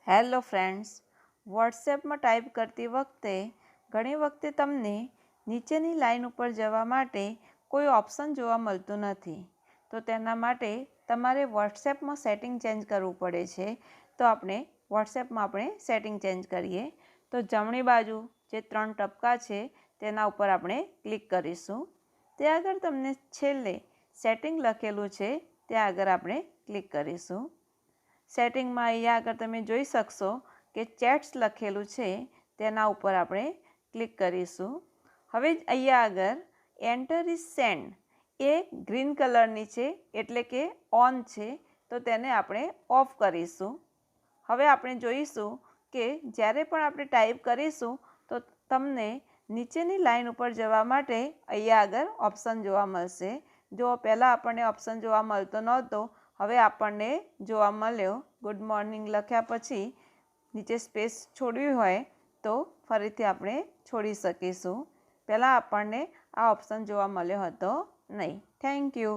Hello friends, વોટ્સએપમાં type કરતી વખતે ઘણી વખતે તમને નીચેની લાઈન ઉપર જવા માટે કોઈ ઓપ્શન જોવા મળતું નથી. તો તેના માટે તમારે વોટ્સએપમાં સેટિંગ ચેન્જ કરવું પડે છે. તો આપણે વોટ્સએપમાં સેટિંગ ચેન્જ કરીએ. તો જમણી બાજુ જે 3 ટપકા છે તેના ઉપર આપણે ક્લિક કરીશું. ત્યાં આગળ તમને છેલ્લે સેટિંગ લખેલું છે ત્યાં આગળ આપણે ક્લિક કરીશું. સેટિંગમાં અહીંયા આગળ તમે જોઈ શકશો કે ચેટ્સ લખેલું છે તેના ઉપર આપણે ક્લિક કરીશું. હવે અહીંયા આગળ enter is send A green કલરની છે એટલે કે ઓન છે, તો તેને આપણે ઓફ કરીશું. હવે આપણે જોઈશું કે જ્યારે પણ આપણે ટાઈપ કરીશું તો તમને નીચેની લાઈન ઉપર જવા માટે અહીંયા આગળ ઓપ્શન જોવા મળશે. જો પહેલાં આપણને ઓપ્શન જોવા મળતો નહોતો, હવે આપણને જોવા મળ્યો. ગુડ મોર્નિંગ લખ્યા પછી નીચે સ્પેસ છોડવી હોય તો ફરીથી આપણે છોડી શકીશું. પહેલાં આપણને આ ઓપ્શન જોવા મળ્યો હતો નહીં. Thank you.